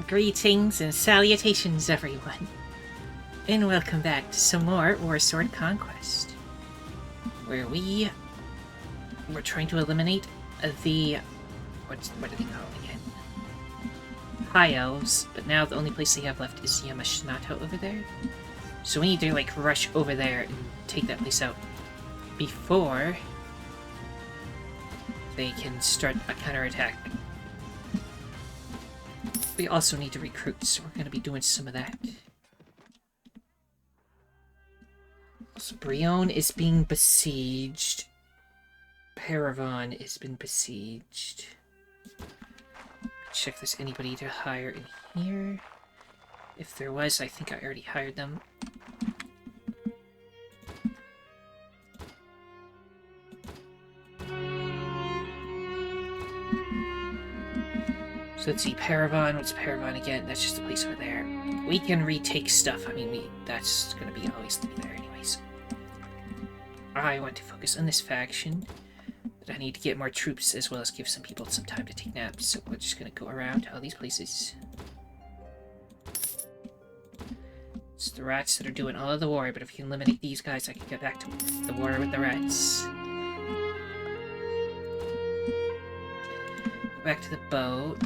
Greetings and salutations, everyone, and welcome back to some more Warsword Conquest, where we're trying to eliminate the what are they called again? High Elves, but now the only place they have left is Yamashinato over there. So we need to like rush over there and take that place out before they can start a counterattack. We also need to recruit, so we're going to be doing some of that. So Brion is being besieged. Paravon has been besieged. Check if there's anybody to hire in here. If there was, I think I already hired them. So let's see, Paravon. What's Paravon again? That's just a place over there. We can retake stuff. I mean, that's going to be always be there anyways. I want to focus on this faction, but I need to get more troops as well as give some people some time to take naps. So we're just going to go around to all these places. It's the rats that are doing all of the war, but if we can eliminate these guys, I can get back to the war with the rats. Go back to the boat.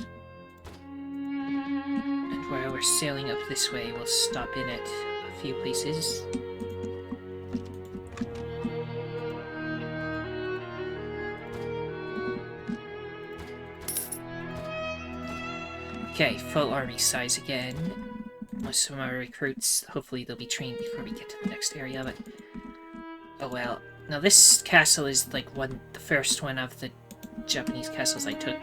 While we're sailing up this way, we'll stop in at a few places. Okay, full army size again. Most of my recruits, hopefully they'll be trained before we get to the next area, but... oh well. Now this castle is like the first one of the Japanese castles I took.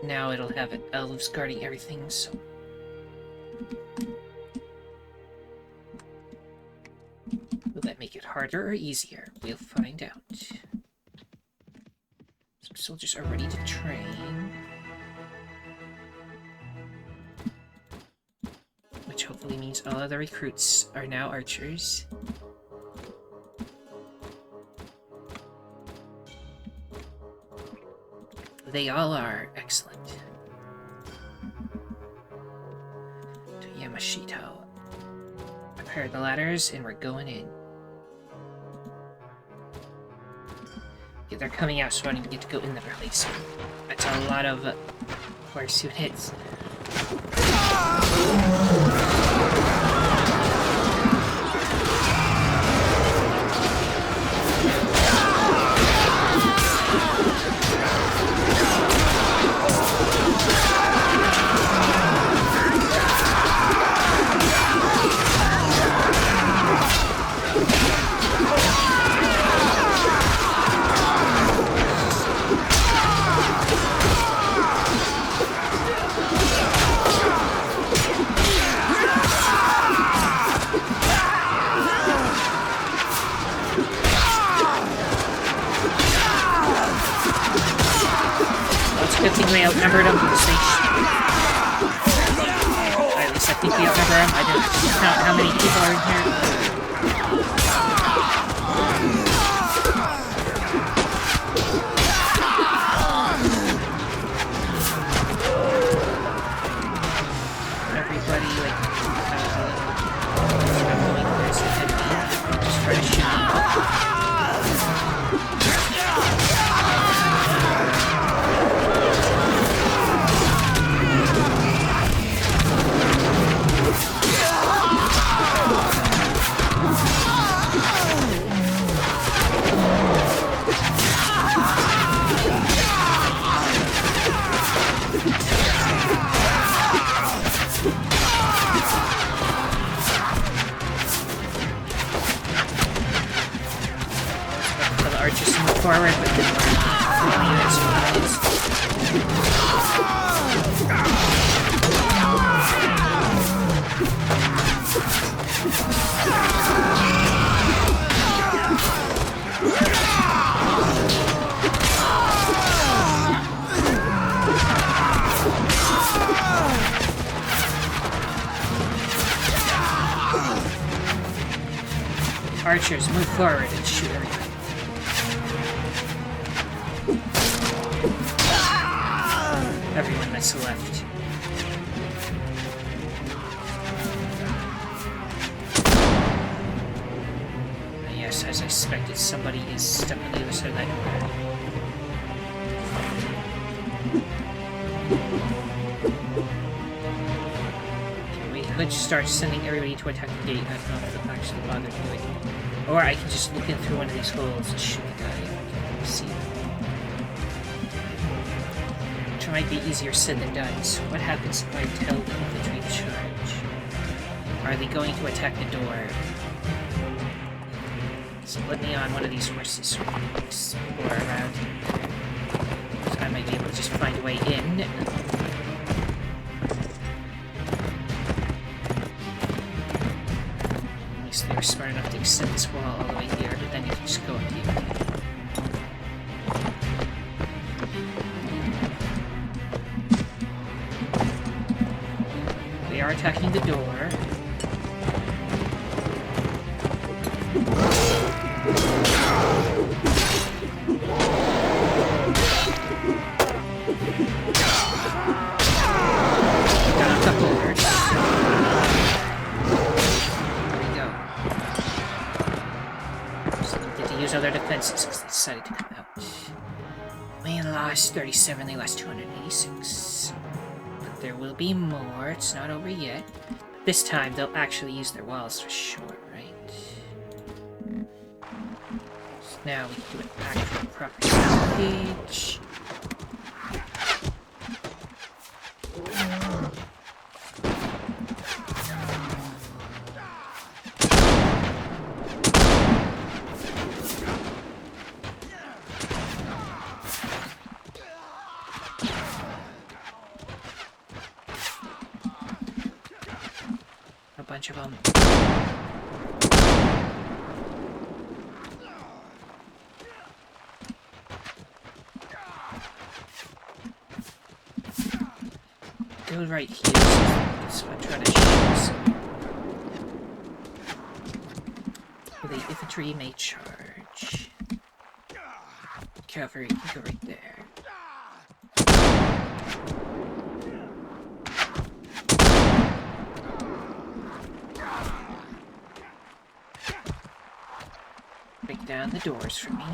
Now it'll have elves guarding everything, so... will that make it harder or easier? We'll find out. Some soldiers are ready to train. Which hopefully means all of the recruits are now archers. They all are. Excellent. To Yamashito. Prepare the ladders, and we're going in. Yeah, they're coming out, so I don't even get to go in them early, so that's a lot of horse units. Good thing we outnumbered them because they at least I think we outnumber them. I didn't count how many people are in here. Everybody, like, just try to shoot. Archers move forward, but then archers move forward and shoot everybody. everyone that's left. Yes, as I expected, somebody is stuck on the other side of that door. Okay, we could start sending everybody to attack the gate. I don't know if they'll actually bother doing it. Or I can just look in through one of these holes and shoot the guy. Okay, see. Which might be easier said than done. So what happens if I tell the infantry to charge? Are they going to attack the door? So let me on one of these horses so we can explore around here. So I might be able to just find a way in. At least they were smart enough to extend this wall all the way here, but then you can just go up here. They are attacking the door. Other defenses because they decided to come out. We lost 37, they lost 286. But there will be more, it's not over yet. This time they'll actually use their walls for sure, right? So now we can do an actual proper salvage. Bunch of them. Go right here, so I try to shoot some. The infantry may charge. Cavalry can go right there. Break down the doors for me.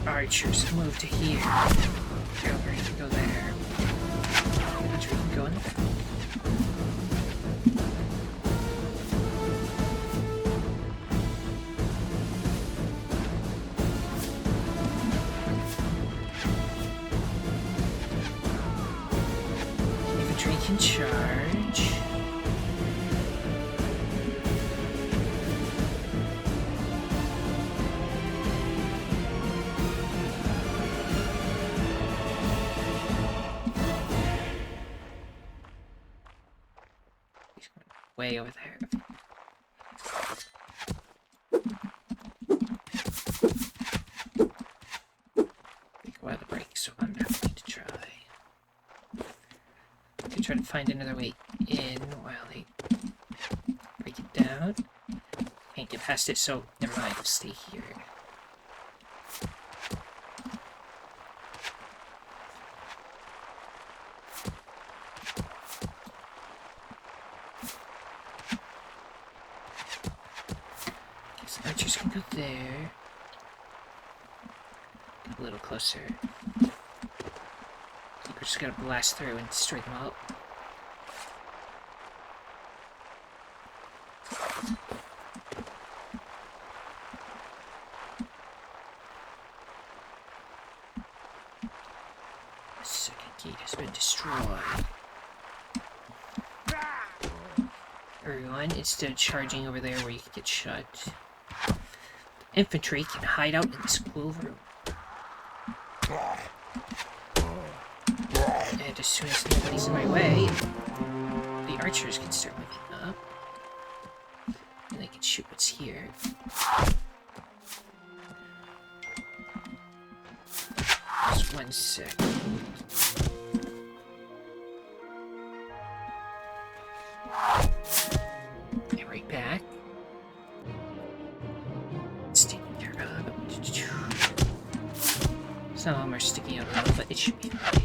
Archers move to here. Cavalry can go there. Infantry can go in there. Infantry can charge. Way over there. Take a while to break, so I'm not going to try. I could try to find another way in while they break it down. Can't get past it, so never mind, we'll stay here. Guess the archers can go there. Get a little closer. I think we're just gonna blast through and destroy them all. The second gate has been destroyed. Everyone, instead of charging over there where you can get shot, infantry can hide out in this cool room. And as soon as nobody's in my way, the archers can start moving up. And they can shoot what's here. Just 1 second. And right back. Stick there up. Some of them are sticking out a little, but it should be fine.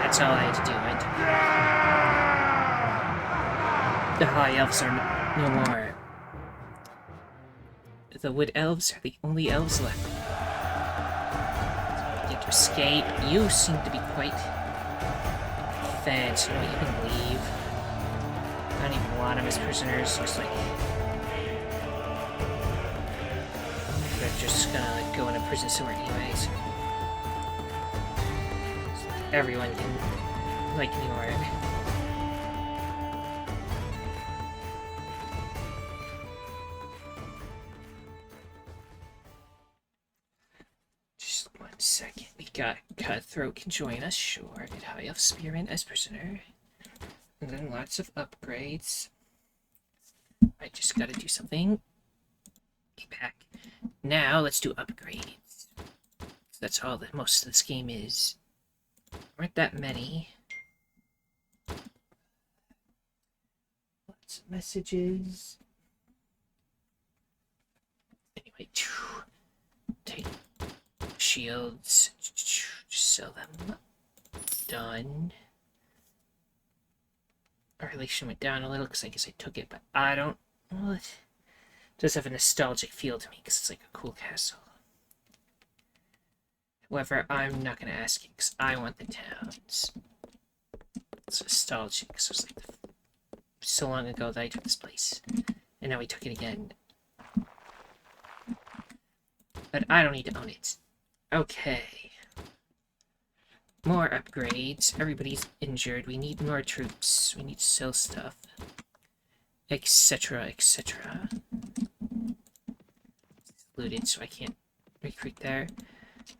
That's all I had to do. The High Elves are no more. The Wood Elves are the only elves left. Get to escape. You seem to be quite fed, so you can leave. I don't even want them as prisoners. Looks like they're just gonna like, go into prison somewhere anyways. So everyone can like ignore it. Just 1 second. We got Cutthroat can join us, sure. Get High Elf Spearman as prisoner. And then lots of upgrades. I just gotta do something. Get back. Now let's do upgrades. That's all that most of this game is. Aren't that many. Lots of messages. Anyway, take shields. Just sell them. Done. Our relation went down a little because I guess I took it, but I don't. Well, it does have a nostalgic feel to me because it's like a cool castle. However, I'm not going to ask you because I want the towns. It's nostalgic because it was like so long ago that I took this place, and now we took it again. But I don't need to own it. Okay. More upgrades. Everybody's injured. We need more troops. We need to sell stuff. Etc. etc. It's looted, so I can't recruit there.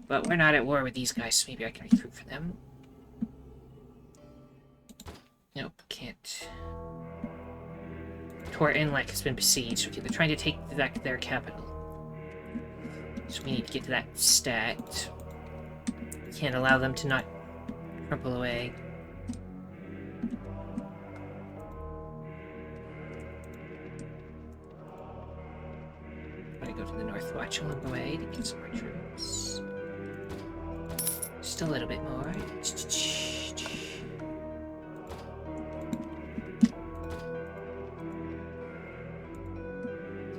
But we're not at war with these guys, so maybe I can recruit for them. Nope, can't. Tor Inlek has been besieged. Okay, they're trying to take back their capital. So we need to get to that stat. Can't allow them to not crumple away. I'm gonna go to the North Watch along the way to get some more troops. Just a little bit more.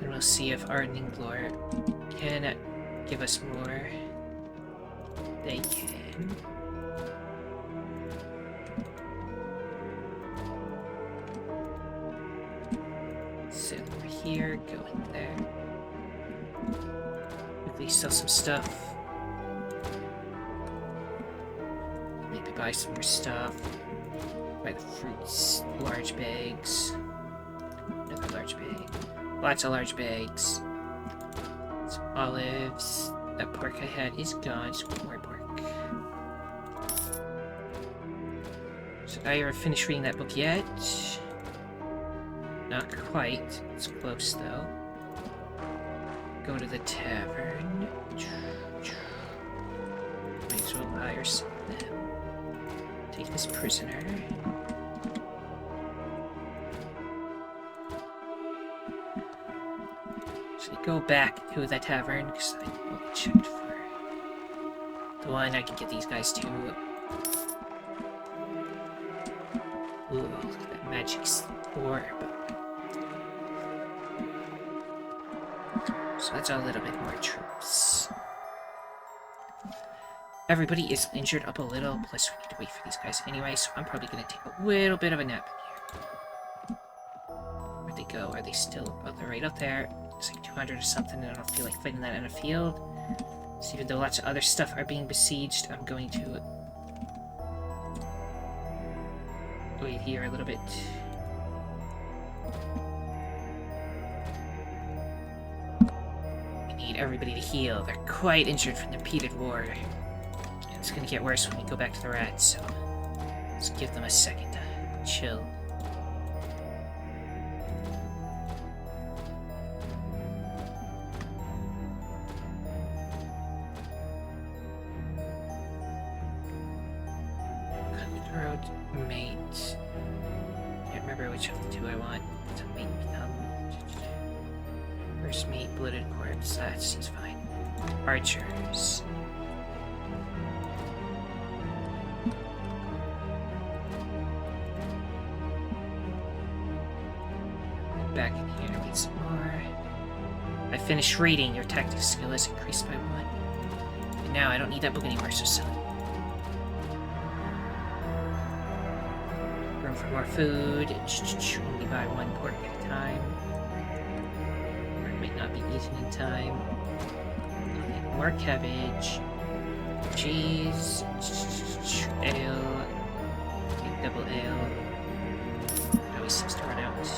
Then we'll see if Ardening Glor can give us more. They can. Sit over here, go in there. Quickly sell some stuff. Maybe buy some more stuff. Buy the fruits, large bags. Another large bag. Lots of large bags. Some olives. That pork I had is gone. Just want more pork. So I ever finished reading that book yet? Not quite. It's close though. Go to the tavern. Hire some of them. Take this prisoner. Actually, go back to the tavern, because I only checked for the one I can get these guys to. Ooh, look at that magic orb. So that's a little bit more troops. Everybody is injured up a little, plus we need to wait for these guys anyway, so I'm probably going to take a little bit of a nap in here. Where'd they go? Are they still... Oh, they're right up there. It's like 200 or something, and I don't feel like fighting that in a field. So even though lots of other stuff are being besieged, I'm going to wait here a little bit. We need everybody to heal. They're quite injured from the repeated war. And it's gonna get worse when we go back to the rats, so let's give them a second to chill. Mate. Can't remember which of the two I want to make become. First mate, blooded corpse. That seems fine. Archers. Back in here, need some more. I finished reading. Your tactics skill is increased by 1. And now I don't need that book anymore, so sell it. For more food, only buy 1 pork at a time. Or it might not be eaten in time. More cabbage, cheese, ale, double ale. It always seems to run out.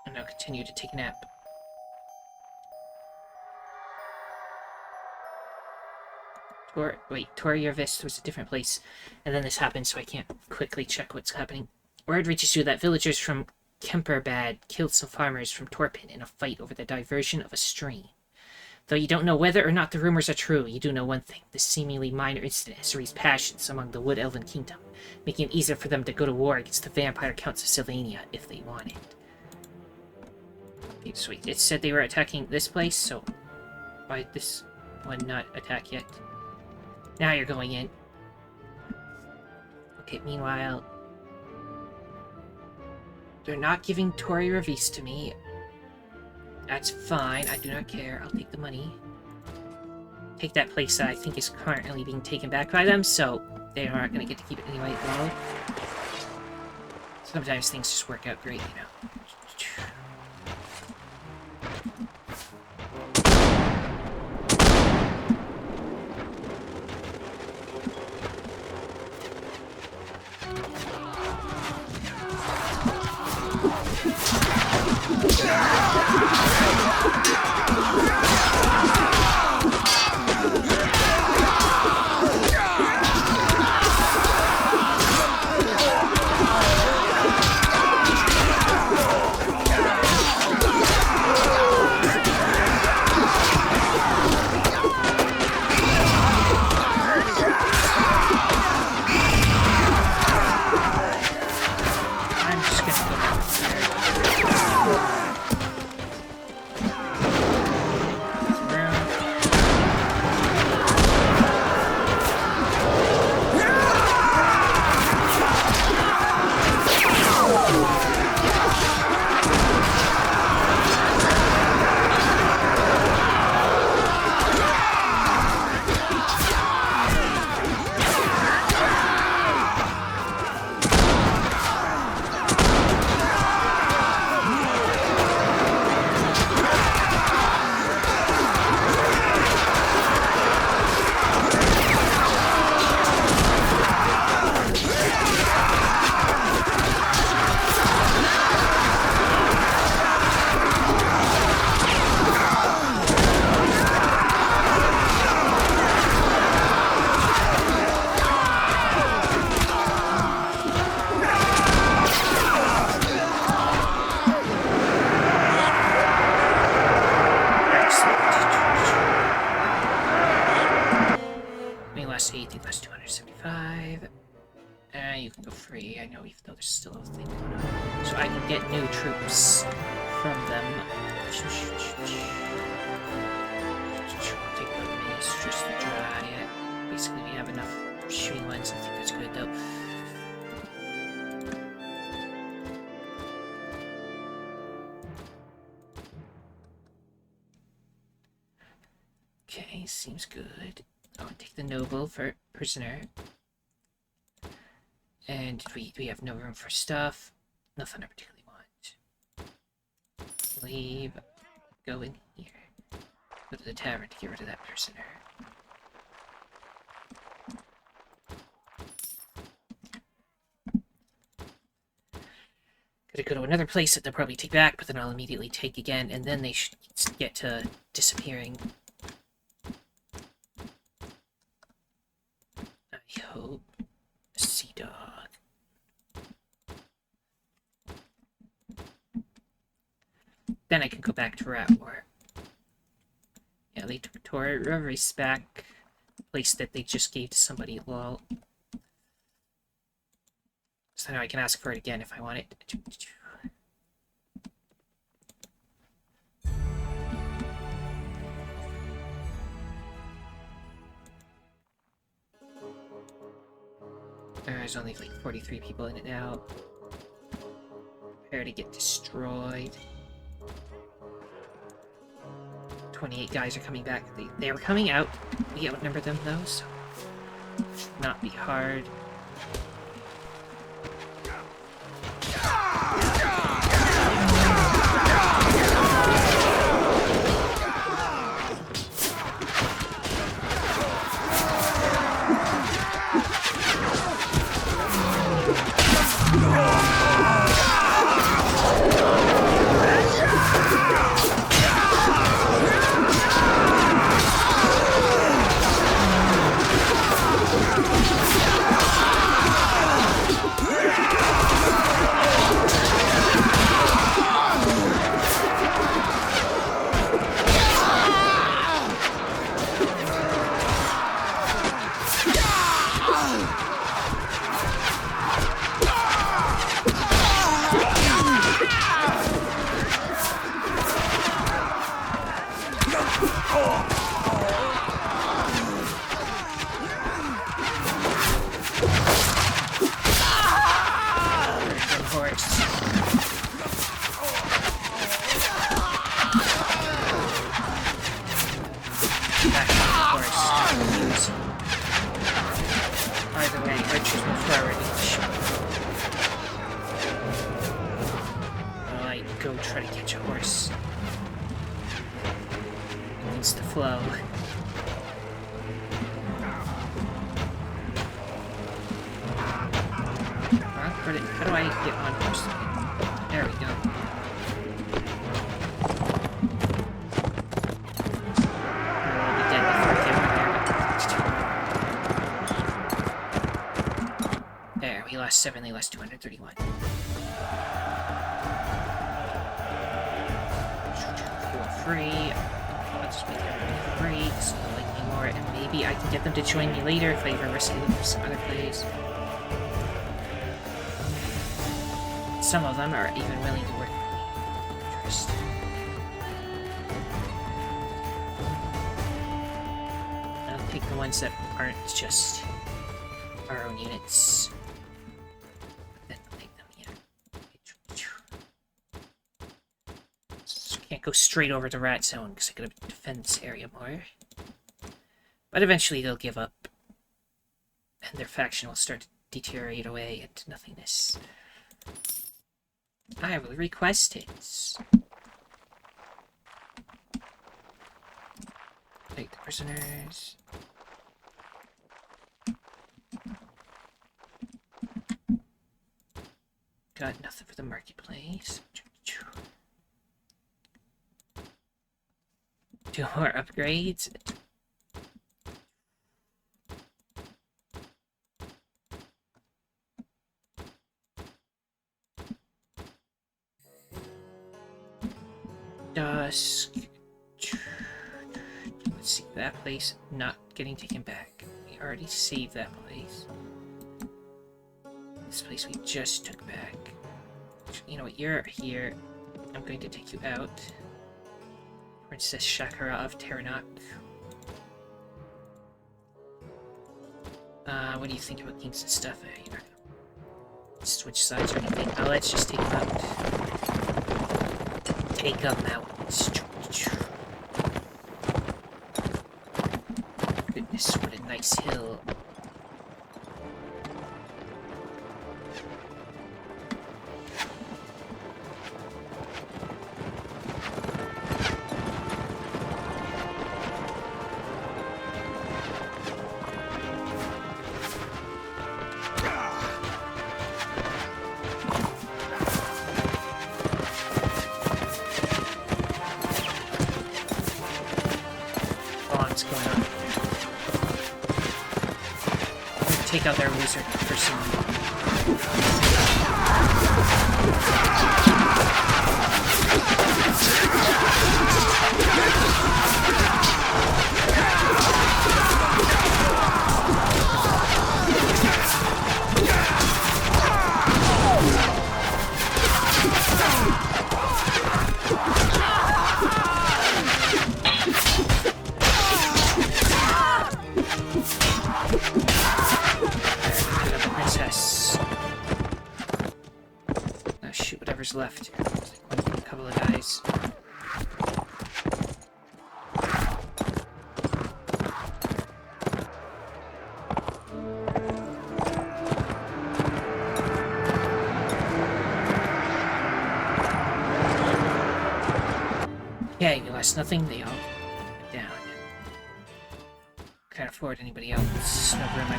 And I'll continue to take a nap. Torjavist was a different place, and then this happened, so I can't quickly check what's happening. Word reaches you that villagers from Kemperbad killed some farmers from Torpin in a fight over the diversion of a stream. Though you don't know whether or not the rumors are true, you do know one thing. This seemingly minor incident has raised passions among the Wood Elven Kingdom, making it easier for them to go to war against the vampire counts of Sylvania if they wanted. Okay, sweet. It said they were attacking this place, so why did this one not attack yet? Now you're going in. Okay, meanwhile... They're not giving Tori Revis to me. That's fine, I do not care. I'll take the money. Take that place that I think is currently being taken back by them, so they aren't going to get to keep it anyway, though. Sometimes things just work out great, you know. can go free, I know, even though there's still a thing going on. So I can get new troops from them. I'll take the mace just to dry it. Basically, we have enough shooting ones. I think that's good, though. Okay, seems good. I'll take the noble for prisoner. And we have no room for stuff. Nothing I particularly want. Leave. Go in here. Go to the tavern to get rid of that prisoner. Gotta go to another place that they'll probably take back, but then I'll immediately take again, and then they should get to disappearing. I hope. Sea dog. Then I can go back to Rat War. Yeah, they took a race back. Place that they just gave to somebody, lol. So now I can ask for it again if I want it. There's only like 43 people in it now. Prepare to get destroyed. 28 guys are coming back. They were coming out. We outnumber them though, so should not be hard. How do I get on horse? There we go. I'll be dead before I get one there. There, we lost 7, they lost 231. Feel free. Let's make everybody free, so they'll like me more, and maybe I can get them to join me later if I ever rescue them from some other place. Some of them are even willing to work with me. Interesting. I'll take the ones that aren't just our own units. Then I'll take them, So I can't go straight over the rat zone because I gotta defend this area more. But eventually they'll give up. And their faction will start to deteriorate away into nothingness. I will request it. Take the prisoners. Got nothing for the marketplace. 2 more upgrades. Dusk. Let's see, that place not getting taken back. We already saved that place. This place we just took back. You know what, you're here. I'm going to take you out. Princess Shakara of Terranok. What do you think about Kings and stuff? You're not gonna switch sides or anything. Oh, let's just take them out. Take them out. Goodness, what a nice hill. Take out their wizard for some. Left. A couple of guys. Yeah, you lost nothing. They all went down. Can't afford anybody else. No room, I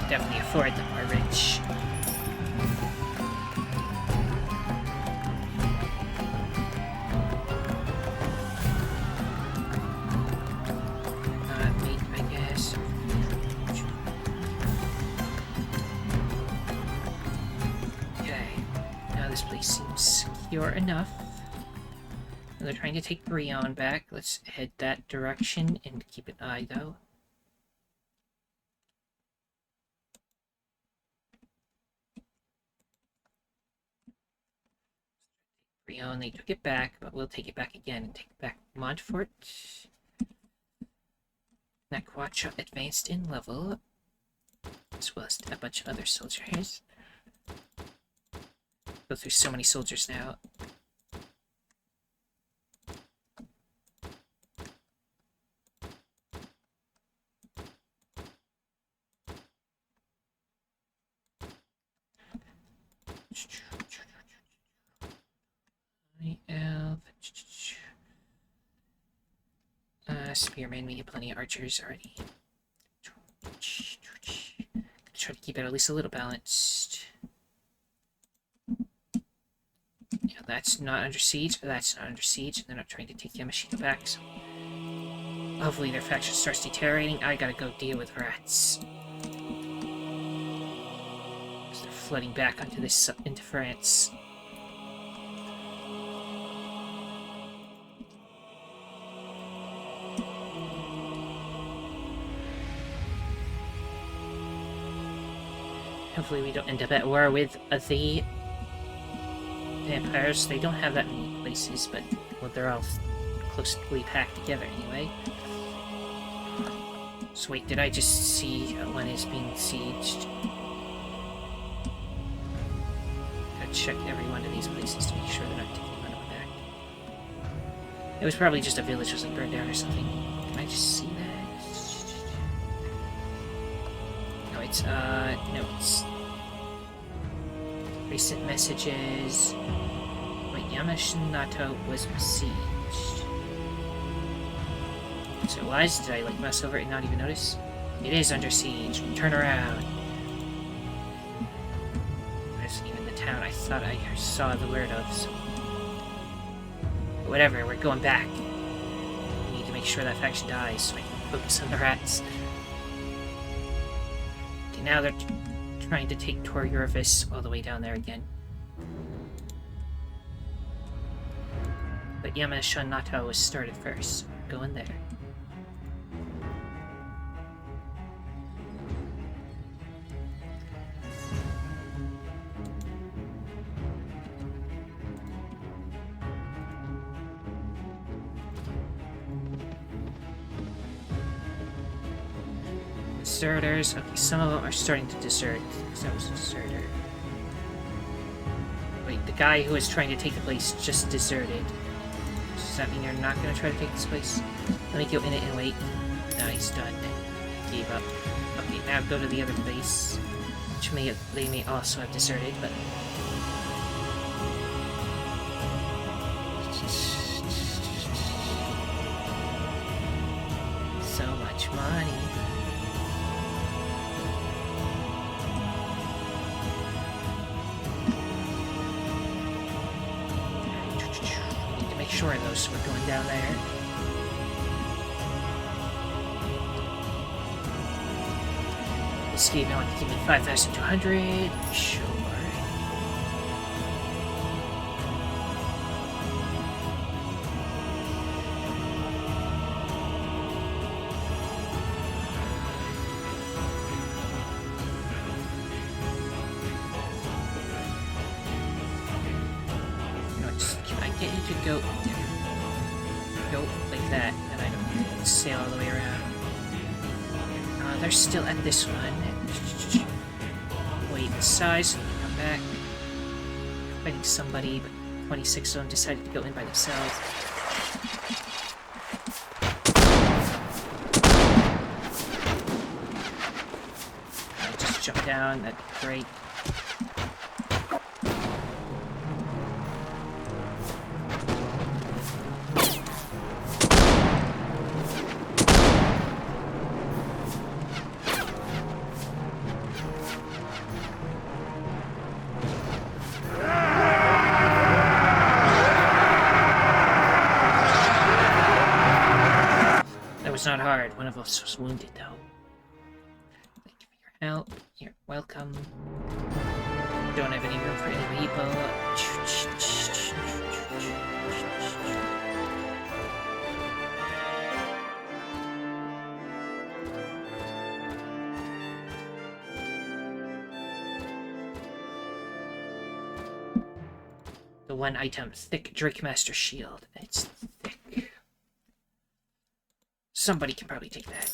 mean. Definitely afford the more rich. Enough. They're trying to take Breon back. Let's head that direction and keep an eye, though. Breon, they took it back, but we'll take it back again and take back Montfort. Nakwacha advanced in level, as well as a bunch of other soldiers. Go through so many soldiers now. High Elf. Spearman, we get plenty of archers already. Try to keep it at least a little balanced. Yeah, that's not under siege, that's not under siege, and they're not trying to take Yamashita back, so hopefully their faction starts deteriorating. I gotta go deal with rats. Because they're flooding back onto this, into France. Hopefully we don't end up at war with the vampires. They don't have that many places, but well, they're all closely packed together anyway. So wait, did I just see one is being sieged? Gotta check every one of these places to make sure they're not taking anyone back. It was probably just a village was like burned down or something. Can I just see that? No, it's recent messages. Wait, Yamashinato was besieged. So it was? Did I, like, mess over it and not even notice? It is under siege. Turn around. There's even the town I thought I saw the word of, so... But whatever, we're going back. We need to make sure that faction dies so I can focus on the rats. Okay, now they're trying to take Tor Yurvis all the way down there again. But Yamashinato was started first, so we're going there. Deserters. Okay, some of them are starting to desert. Because that was a deserter. Wait, the guy who was trying to take the place just deserted. Does that mean you're not going to try to take this place? Let me go in it and wait. No, he's done. He gave up. Okay, now go to the other place. Which they may also have deserted, but... So much money. Need to make sure of those were going down there. This game only give me 5,200. Sure. Go like that, and I don't sail all the way around. They're still at this one. Wait, the size, come back. Fighting somebody, but 26 of them decided to go in by themselves. I just jumped down, that'd be great. Not hard. One of us was wounded, though. Thank you for your help. You're welcome. Don't have any room for any people. The one item, thick Drakemaster shield. It's thick. Somebody can probably take that.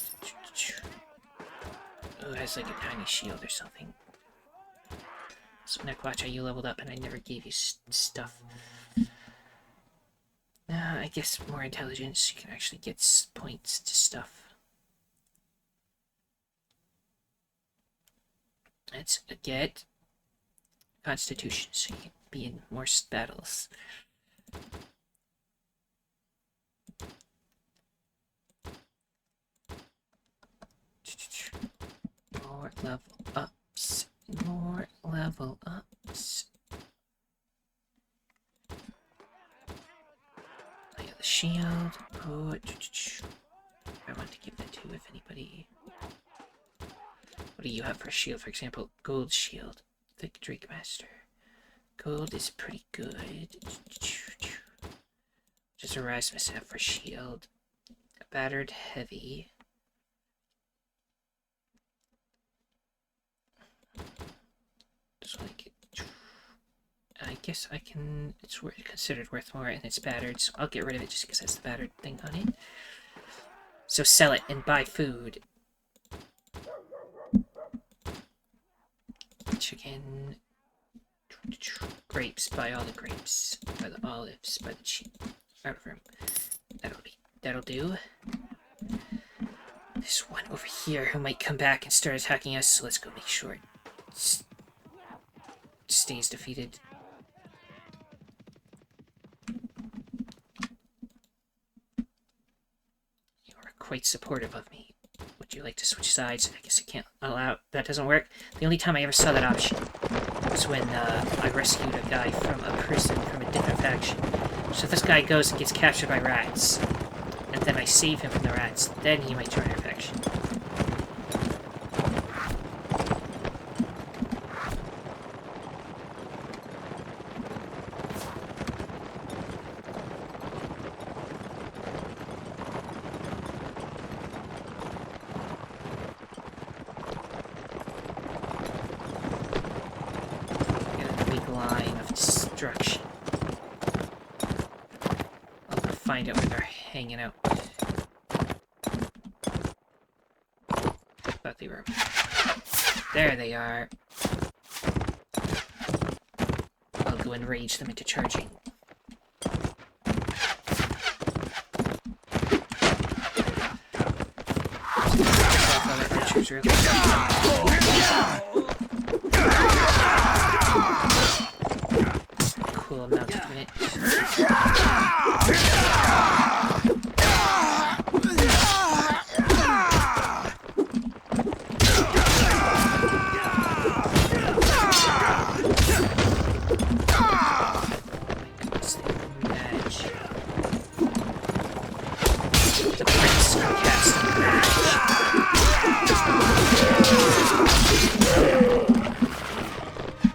Oh, it has like a tiny shield or something. So, Neckwatcher, you leveled up and I never gave you stuff. I guess more intelligence, you can actually get points to stuff. Let's get Constitution, so you can be in more battles. More level ups. More level ups. I got the shield. Oh, I want to give that to if anybody. What do you have for a shield, for example? Gold shield. Thick Drakemaster. Gold is pretty good. Just Erasmus have for shield. Battered heavy. Just like, I guess I can. It's considered worth more, and it's battered, so I'll get rid of it just because it has the battered thing on it. So sell it and buy food. Chicken. Grapes. Buy all the grapes. Buy the olives. Buy the cheap. Out of room. That'll do. There's one over here who might come back and start attacking us, so let's go make sure it stays defeated. You are quite supportive of me. Would you like to switch sides? I guess I can't allow... That doesn't work. The only time I ever saw that option was when I rescued a guy from a prison from a different faction. So if this guy goes and gets captured by rats, and then I save him from the rats, then he might join our faction. Find out where they're hanging out. Thought they were. There they are. I'll go and rage them into charging. Really cool amount of it.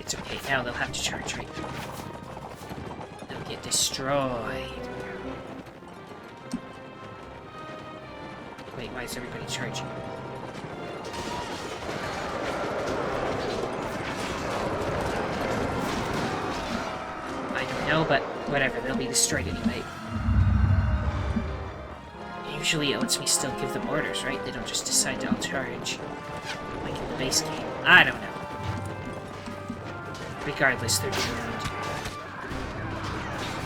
It's okay, now they'll have to charge, right? They'll get destroyed. Wait, why is everybody charging? I don't know, but whatever, they'll be destroyed anyway. Usually it lets me still give them orders, right? They don't just decide to all charge. Like in the base game. I don't know. Regardless, they're doomed.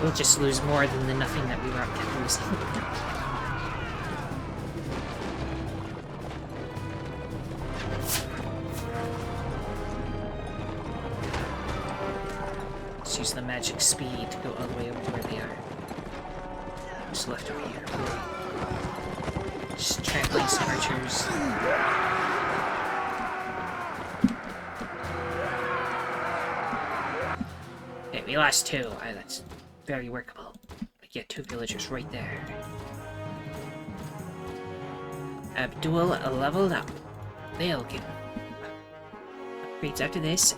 We'll just lose more than the nothing that we were kept losing. Let's use the magic speed to go all the way over to where they are. What's left over here? Just trampling some archers. Okay, we lost 2. That's very workable. We get 2 villagers right there. Abdul leveled up. They'll get upgrades after this.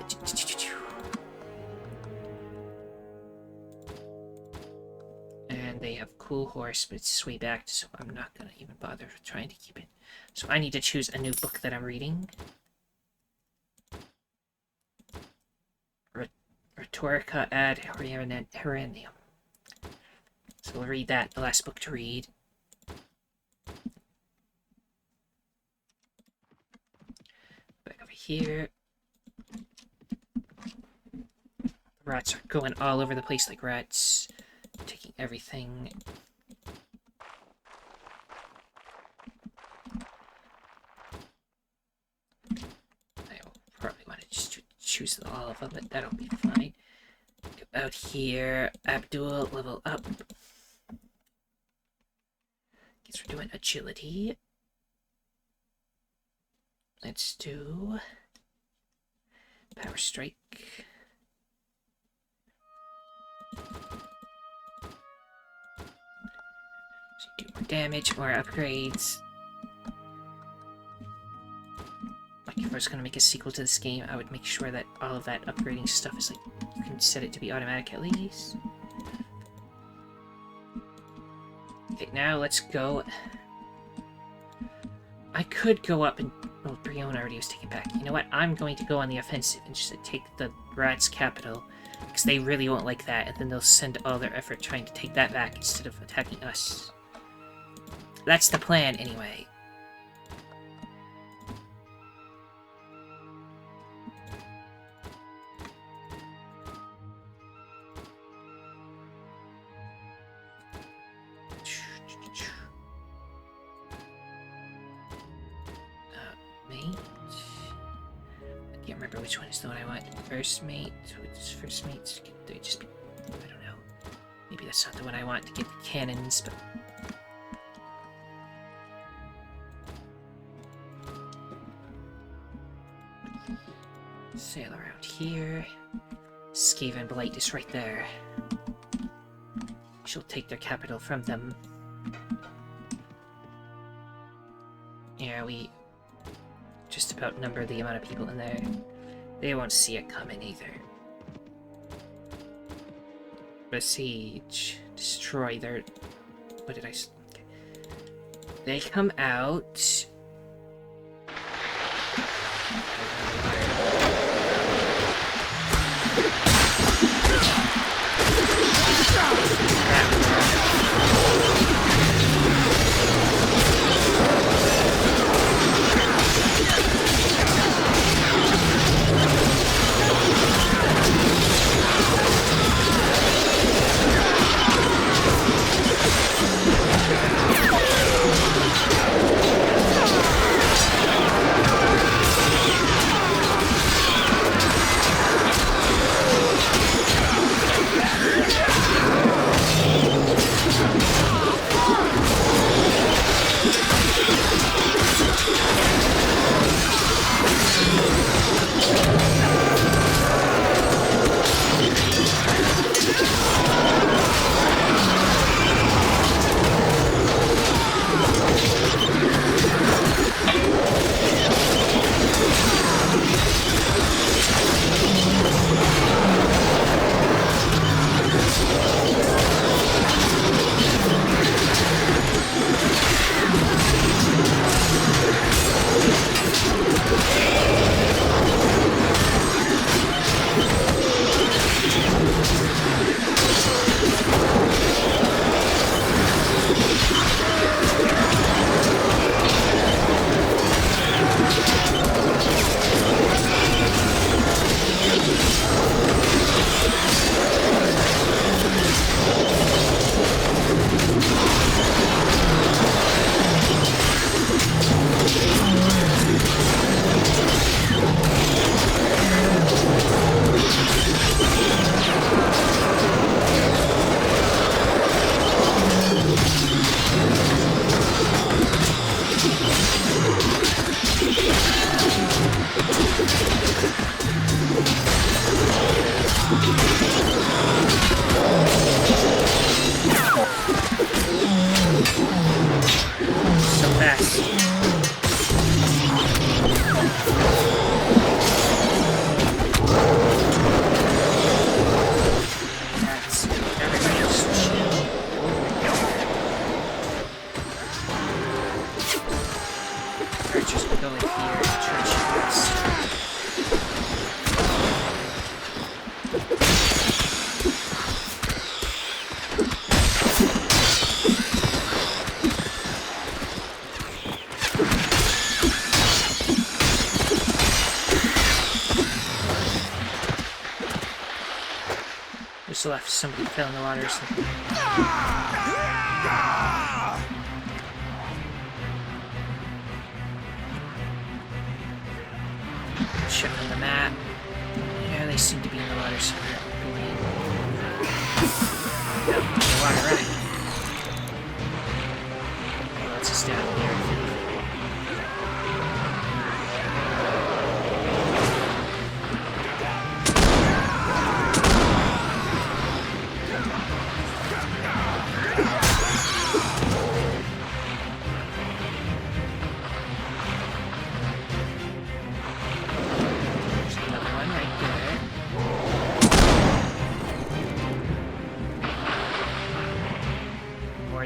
And they have cool horse, but it's way back, so I'm not gonna even bother trying to keep it. So I need to choose a new book that I'm reading. Rhetorica ad Herenium. So we'll read that, the last book to read. Back over here. The rats are going all over the place like rats. Taking everything. I will probably want to just choose all of them, but that'll be fine. Go out here. Abdul, level up. Guess we're doing agility. Let's do power strike. Do more damage, more upgrades. Like if I was going to make a sequel to this game, I would make sure that all of that upgrading stuff is like, you can set it to be automatic at least. Okay, now let's go. I could go up and, well, Brion already was taken back. You know what? I'm going to go on the offensive and just take the Rats' capital, because they really won't like that, and then they'll send all their effort trying to take that back instead of attacking us. That's the plan, anyway. Mate. I can't remember which one is the one I want. First mate. Which is first mates? Could they just be? I don't know. Maybe that's not the one I want to get the cannons, but. Sail around here. Skaven Blight is right there. She'll take their capital from them. Yeah, we just about number the amount of people in there. They won't see it coming either. Besiege. Destroy their... What did I... Okay. They come out... still have somebody fell in the water or something. Check on the map. Yeah, they seem to be in the water somewhere. No, in the water, right? Well, that's just down here.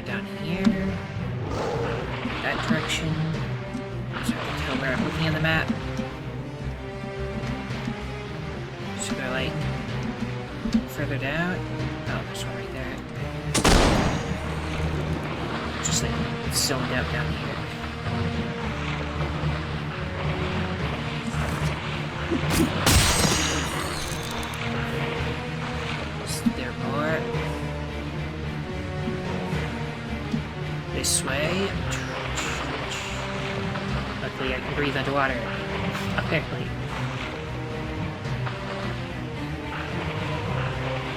Down here, that direction. So I can tell where I'm looking on the map. Should I like further down? Oh, there's one right there. Just like zoned out down here. Is there more? This way. Luckily, I can breathe underwater. Apparently.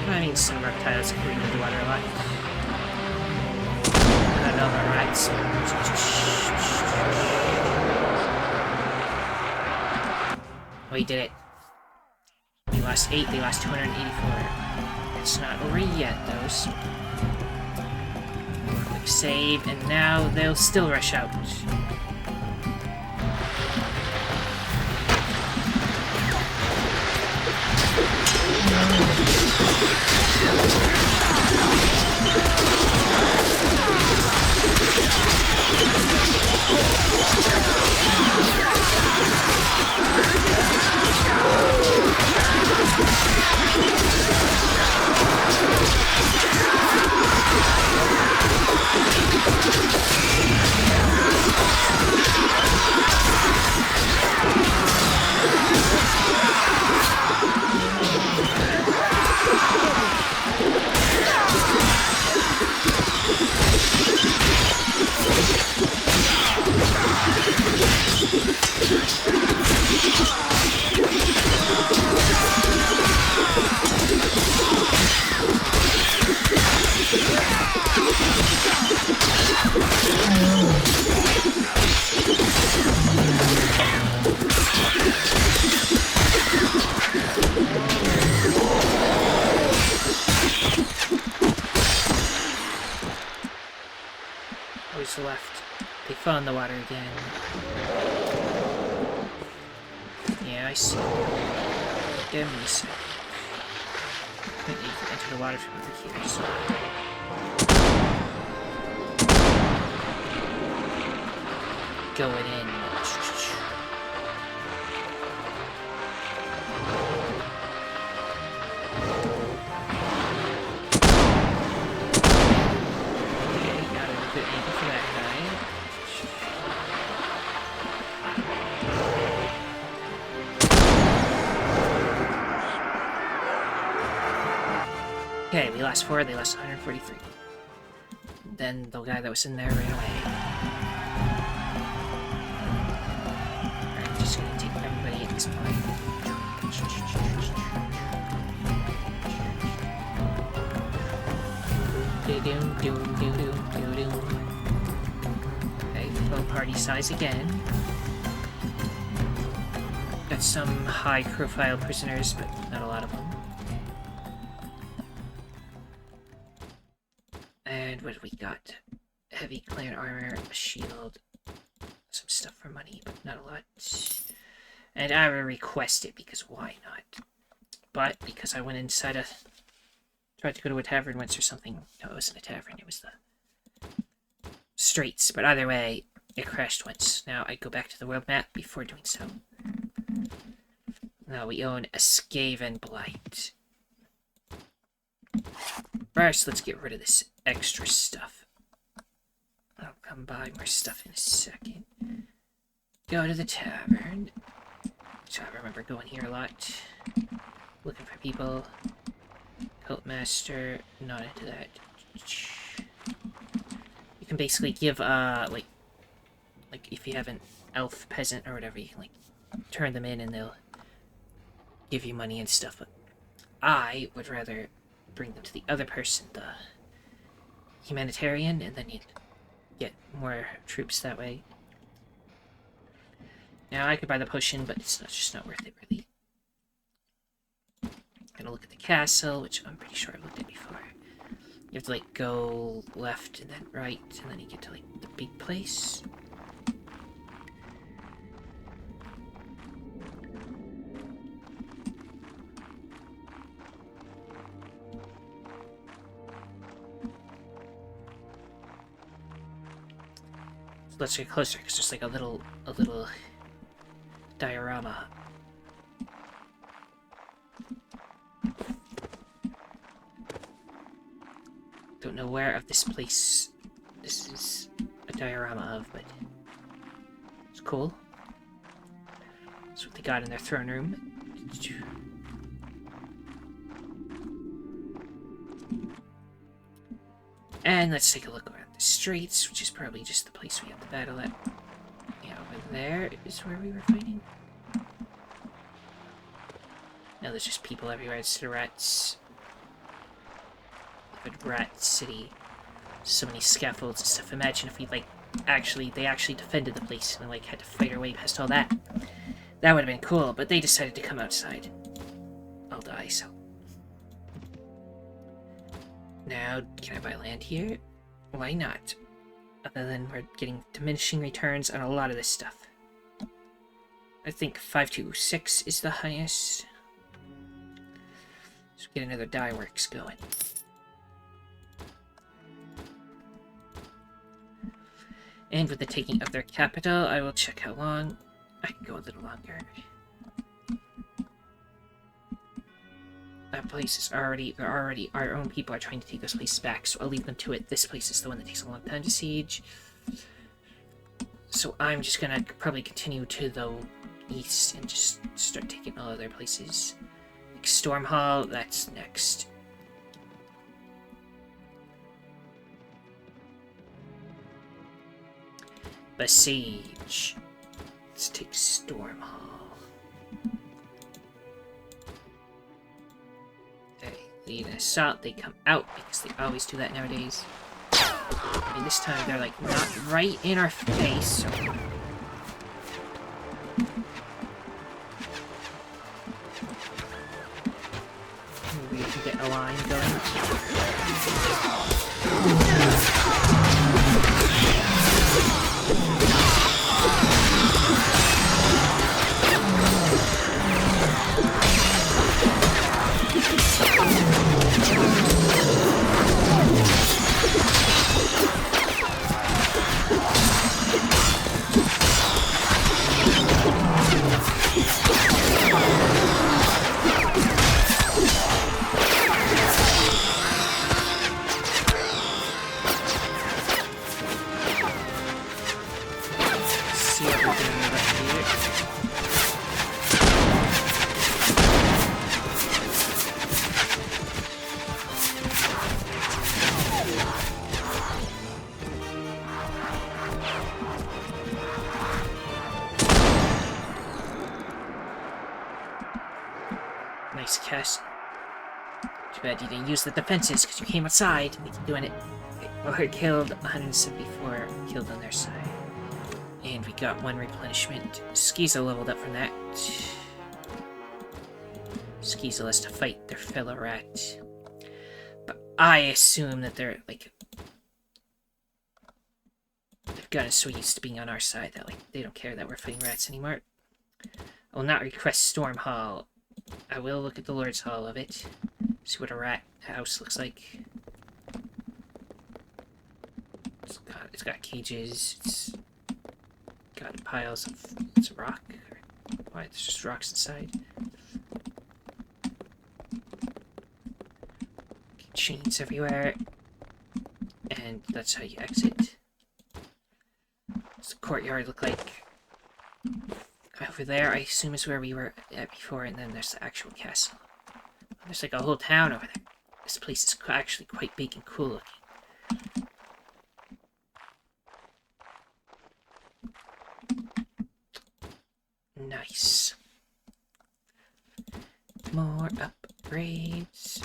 I mean, some reptiles can breathe underwater a lot. I don't know about rats. We did it. We lost 8, they lost 284. It's not over yet, though, so... Save, and now they'll still rush out. Who's left? They fell in the water again. Yeah, I see. Give me a sec. I think you can enter the water from over here, so... Going in. Okay, we lost 4, they lost 143. Then the guy that was in there ran away. Alright, just gonna take everybody at this point. Okay, full party size again. Got some high-profile prisoners, but not a lot of them. And what we got? Heavy clan armor, a shield, some stuff for money, but not a lot. And I will request it, because why not? But, because I went inside a... tried to go to a tavern once or something. No, it wasn't a tavern, it was the... Straits. But either way, it crashed once. Now, I go back to the world map before doing so. Now we own a Skaven Blight. First, let's get rid of this extra stuff. I'll come buy more stuff in a second. Go to the tavern. So I remember going here a lot. Looking for people. Cult Master, not into that. You can basically give, like if you have an elf peasant or whatever, you can, like, turn them in and they'll give you money and stuff, but I would rather bring them to the other person, the humanitarian, and then you get more troops that way. Now, I could buy the potion, but it's just not worth it, really. Gonna look at the castle, which I'm pretty sure I've looked at before. You have to, like, go left and then right, and then you get to, like, the big place. So let's get closer, because there's, like, a little diorama. Don't know where of this place this is a diorama of, but it's cool. That's what they got in their throne room. And let's take a look around the streets, which is probably just the place we have to battle at. Yeah, over there is where we were fighting. Now there's just people everywhere. It's the rats. But Rat City. So many scaffolds and stuff. Imagine if we, like, they actually defended the place and, like, had to fight our way past all that. That would have been cool, but they decided to come outside. I'll die, so. Now, can I buy land here? Why not? Other than we're getting diminishing returns on a lot of this stuff. I think 526 is the highest. Let's get another dye works going. And with the taking of their capital, I will check how long. I can go a little longer. That place is already... Our own people are trying to take those places back, so I'll leave them to it. This place is the one that takes a long time to siege. So I'm just gonna probably continue to the east and just start taking all other places. Like Stormhall, that's next. Besiege. Let's take Stormhall. They lead an assault, they come out, because they always do that nowadays. I mean, this time they're, like, not right in our face, so... maybe we can get a line going. Nice castle. Too bad you didn't use the defenses because you came outside. We keep doing it. Or killed 174 killed on their side. And we got one replenishment. Skiza leveled up from that. Skiza has to fight their fellow rat. But I assume that they're, like... they've gotten so used to being on our side that, like, they don't care that we're fighting rats anymore. I will not request Stormhall. I will look at the Lord's Hall of it. See what a rat house looks like. It's got cages. It's got piles of... it's a rock. Why, there's just rocks inside. Chains everywhere. And that's how you exit. What's the courtyard look like? Over there, I assume, is where we were at before, and then there's the actual castle. There's like a whole town over there. This place is actually quite big and cool looking. Nice. More upgrades.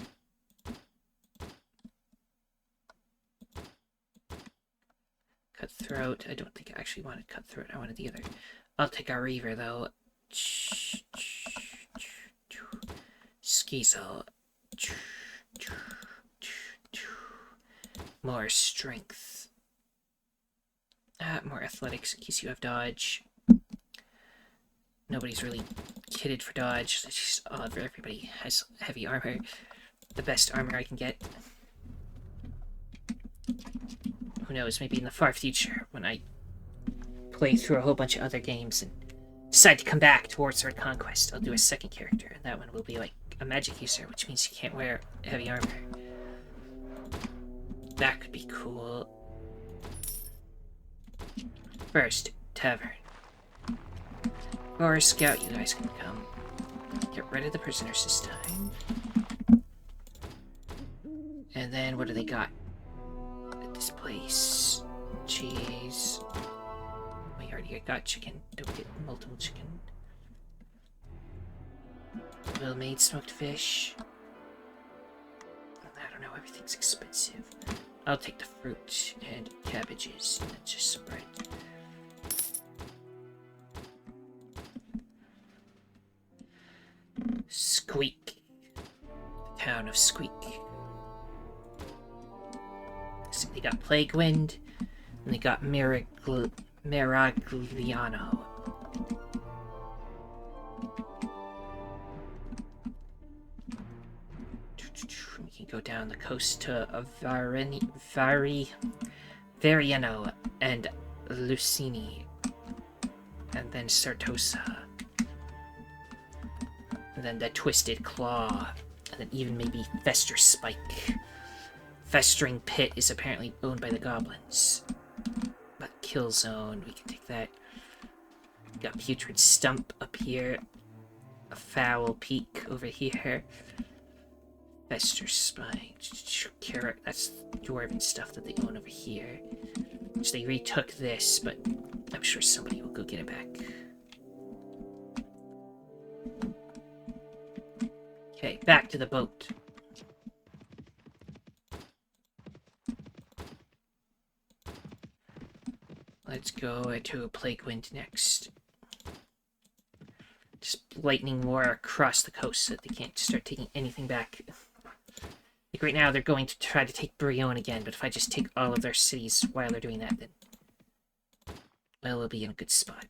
Cutthroat. I don't think I actually wanted Cutthroat. I wanted the other. I'll take our Reaver, though. Skeezel. More strength. More athletics in case you have dodge. Nobody's really kitted for dodge. It's just everybody has heavy armor. The best armor I can get. Who knows, maybe in the far future, when I play through a whole bunch of other games and decide to come back to Warsword Conquest, I'll do a second character, and that one will be like a magic user, which means you can't wear heavy armor. That could be cool. First, Tavern. Or Scout, you guys can come. Get rid of the prisoners this time. And then, what do they got at this place? Cheese. We already got chicken. Don't get multiple chicken. Well-made smoked fish. I don't know, everything's expensive. I'll take the fruit and cabbages and just some bread. Squeak. The town of Squeak. So they got Plague Wind, and they got Miragliano. We can go down the coast to Variano and Lucini, and then Sartosa. And then the Twisted Claw, and then even maybe Fester Spike. Festering Pit is apparently owned by the goblins. But Kill Zone, we can take that. We got Putrid Stump up here. A Foul Peak over here. Fester Spike. Carrot, that's dwarven stuff that they own over here. Which they retook this, but I'm sure somebody will go get it back. Okay, back to the boat. Let's go to a Plague Wind next. Just lightning war across the coast so that they can't start taking anything back. Like right now, they're going to try to take Brion again, but if I just take all of their cities while they're doing that, then well, we'll be in a good spot.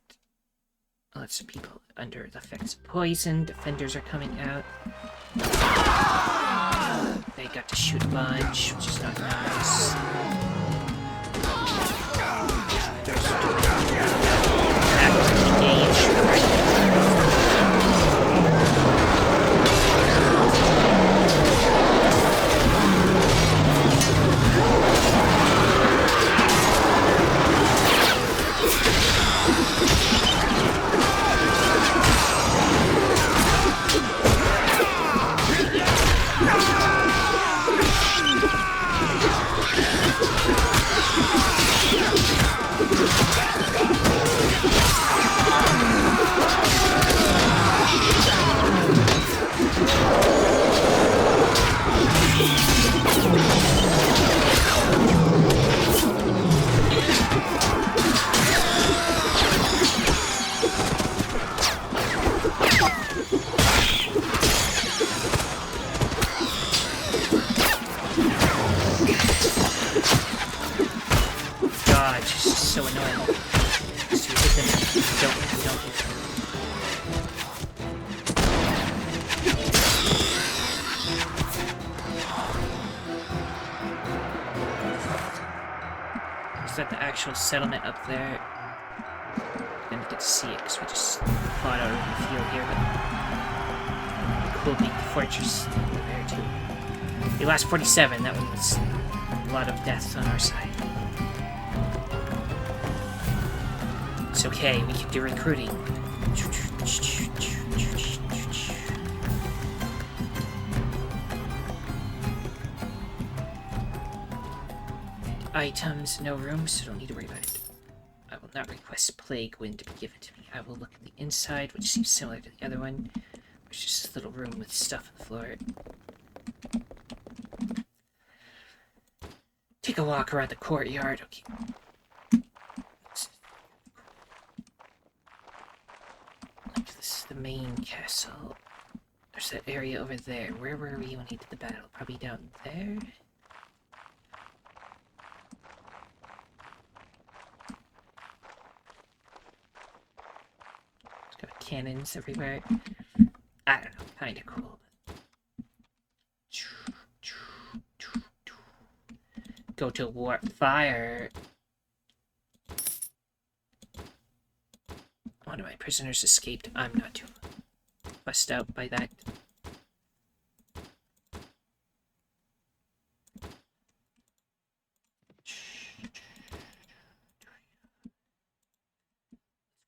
Lots of people under the effects of poison. Defenders are coming out. They got to shoot a bunch, which is not nice. Settlement up there. Didn't get to see it because we just fought out over the field here, but cool big fortress over there too. The last 47, that was a lot of deaths on our side. It's okay, we can do recruiting. items, no room, so don't need to worry about it. I will not request Plague Wind to be given to me. I will look at the inside, which seems similar to the other one. There's just a little room with stuff on the floor. Take a walk around the courtyard. Okay. This is the main castle. There's that area over there. Where were we when we did the battle? Probably down there? It's got cannons everywhere. I don't know, kinda cool. Go to warp fire. One of my prisoners escaped. I'm not too fussed out by that.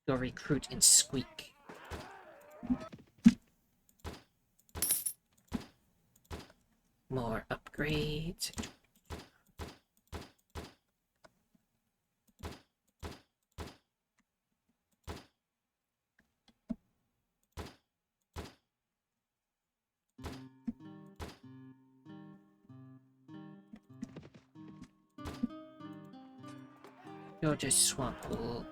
Go recruit and squeak. More upgrades. Go to Swamp Pool.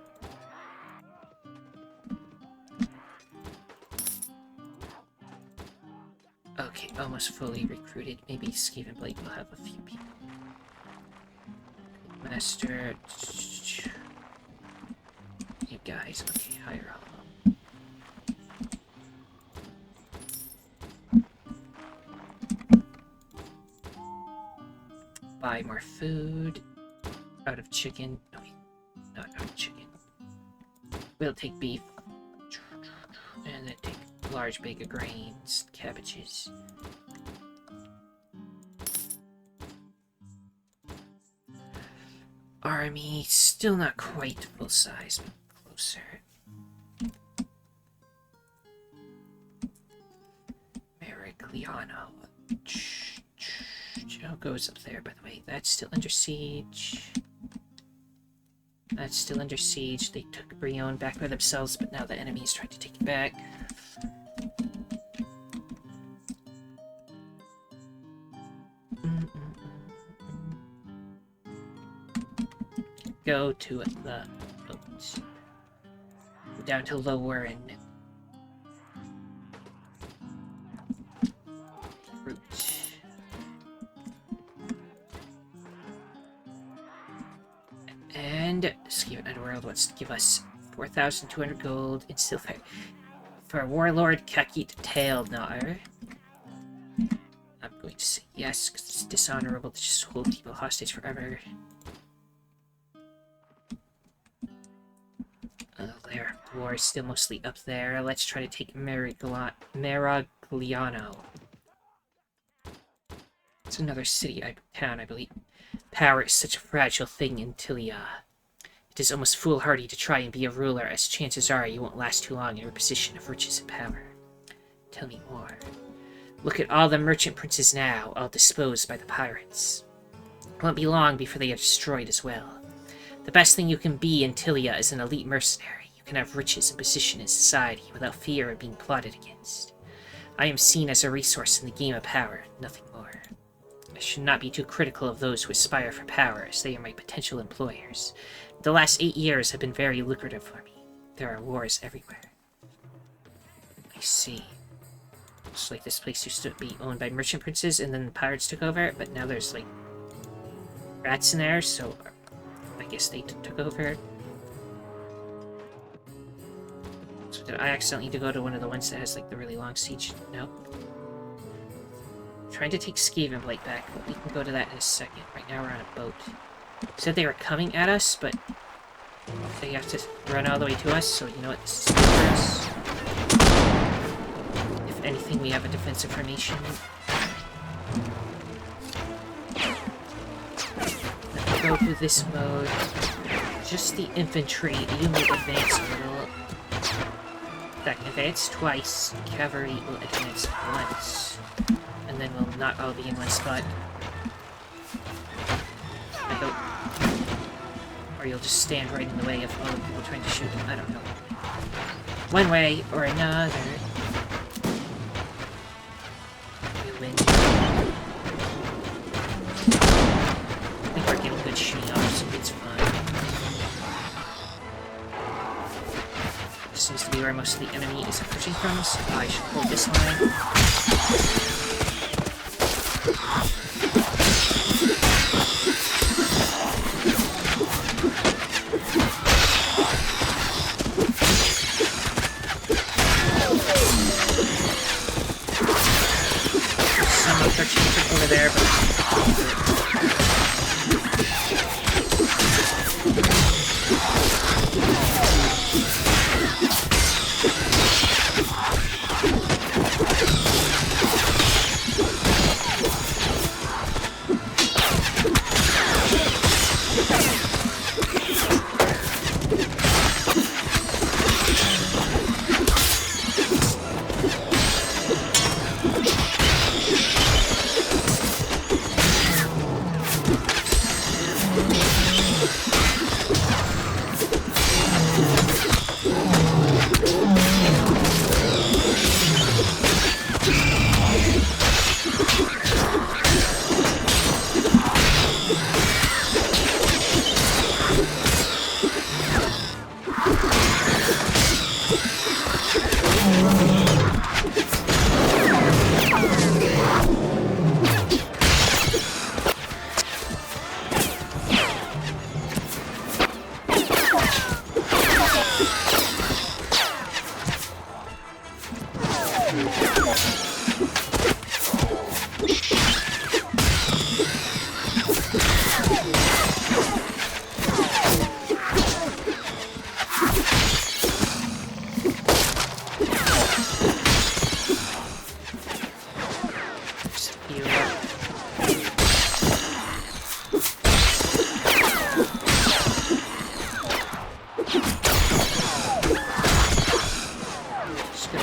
Okay, almost fully recruited. Maybe Skaven Blade will have a few people. Master. You guys, okay, hire all. Buy more food. Out of chicken. No, wait. Not out of chicken. We'll take beef. And then take a large bag of grains, cabbages. Army, still not quite full size, but closer. Merigliano. Joe goes up there, by the way. That's still under siege. That's still under siege. They took Brion back by themselves, but now the enemy is trying to take it back. Go to the boats. Go down to lower and route. And Skaven Underworld wants to give us 4,200 gold in silver for Warlord Kakit Tailnar. I'm going to say yes, because it's dishonorable to just hold people hostage forever. Oh, their war is still mostly up there. Let's try to take Merigliano. It's another city, town, I believe. Power is such a fragile thing in Tilia. It is almost foolhardy to try and be a ruler, as chances are you won't last too long in your position of riches and power. Tell me more. Look at all the merchant princes now, all disposed by the pirates. It won't be long before they are destroyed as well. The best thing you can be in Tilia is an elite mercenary. You can have riches and position in society without fear of being plotted against. I am seen as a resource in the game of power, nothing more. I should not be too critical of those who aspire for power, as they are my potential employers. The last 8 years have been very lucrative for me. There are wars everywhere. I see. It's like this place used to be owned by merchant princes, and then the pirates took over, but now there's, like, rats in there, so I guess they took over. So did I accidentally need to go to one of the ones that has, like, the really long siege? No. I'm trying to take Skaven Blade back, but we can go to that in a second. Right now we're on a boat. Said they were coming at us, but they have to run all the way to us, so you know what, this is good for us. If anything, we have a defensive formation. Let me go through this mode. Just the infantry, you may advance a little. That can advance twice. Cavalry will advance once. And then we'll not all be in one spot. I hope. Or you'll just stand right in the way of other people trying to shoot them. I don't know. One way or another. We win. I think we're getting good shooting off, so it's fine. This seems to be where most of the enemy is approaching from, so I should hold this line. Over there, but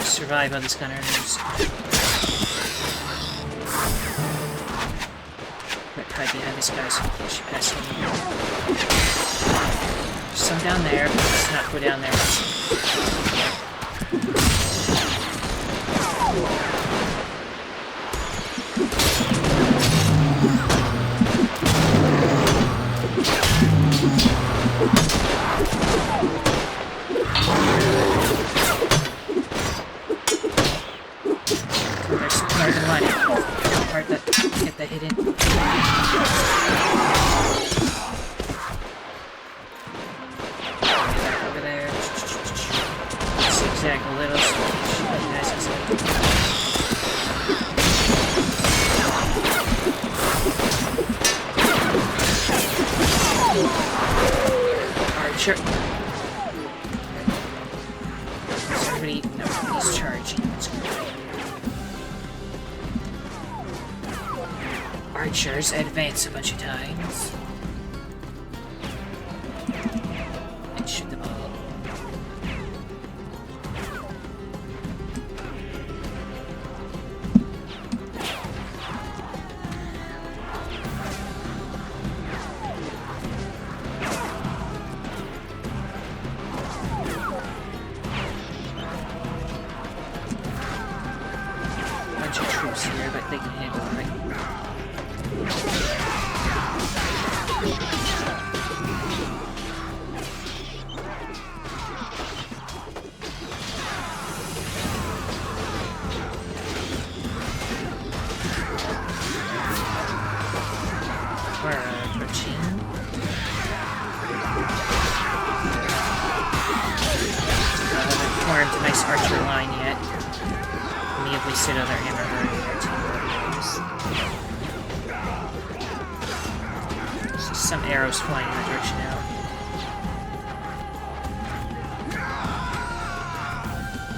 survive on this gunner. Might hide behind this guy so we can shoot past him. There's some down there, but let's not go down there. Nobody's charging. That's good. Archers advance a bunch of times. And shoot them all. Here, but they can handle it, right? We're approaching. Haven't formed a nice archer line yet. We have wasted other hammer. Some arrows flying in that direction now.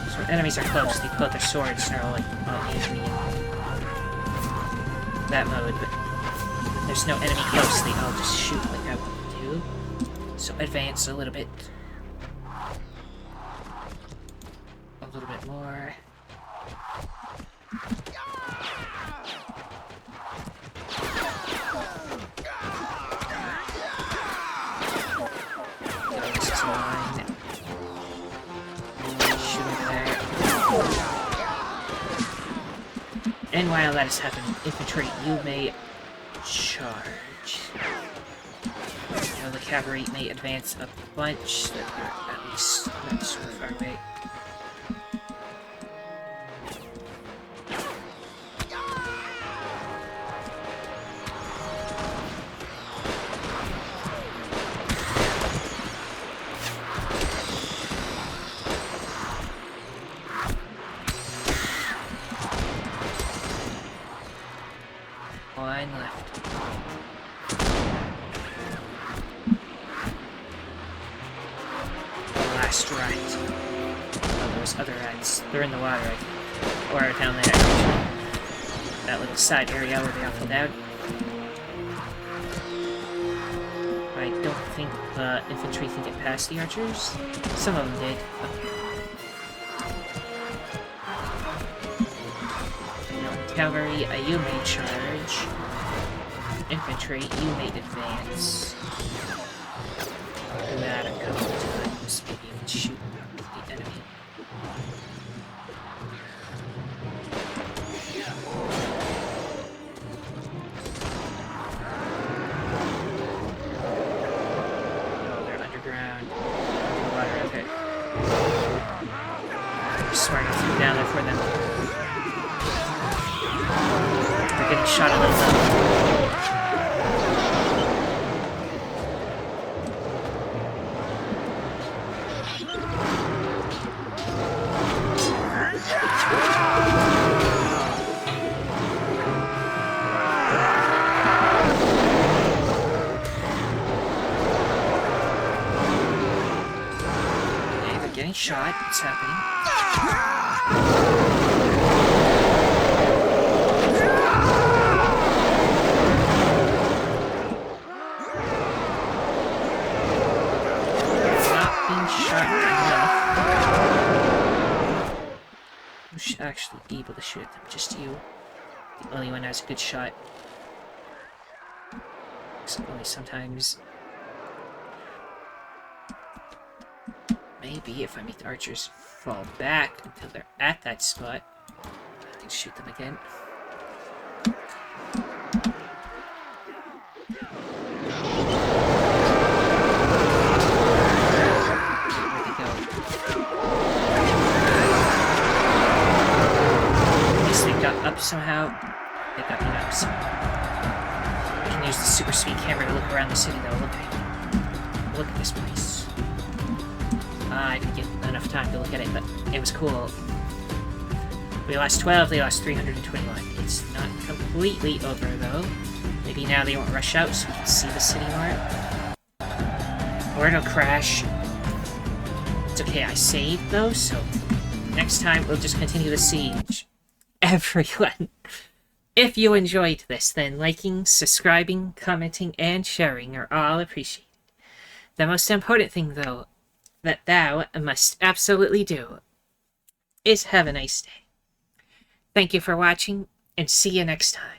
So when enemies are close, they pull out their swords and are like, oh, he's me. That mode, but there's no enemy close, they all just shoot like I want to do. So advance a little bit. A little bit more. And while that is happening, infantry, you may charge. You know, the cavalry may advance a bunch, so they're at least not so far away. One left. The last right. Oh, those other rats. They're in the water, I think. Or down there, actually. That little side area where they all fell down. I don't think the infantry can get past the archers. Some of them did. Cavalry, you may charge. Infantry, you may advance. Do that a couple of times. Maybe you can shoot the enemy. Oh, they're underground. Underwater, okay. They're smart enough to go down there for them. They're getting shot a little bit. Okay, they're getting shot. What's happening? Actually be able to shoot them, just you. The only one has a good shot. Only sometimes. Maybe if I make the archers fall back until they're at that spot, I can shoot them again. Up somehow. They got me up somehow. I can use the super speed camera to look around the city though. Look at this place. I didn't get enough time to look at it, but it was cool. We lost 12, they lost 321. It's not completely over though. Maybe now they won't rush out so we can see the city more. Or it'll crash. It's okay, I saved though, so next time we'll just continue the siege. Everyone, if you enjoyed this, then liking, subscribing, commenting, and sharing are all appreciated. The most important thing, though, that thou must absolutely do is have a nice day. Thank you for watching, and see you next time.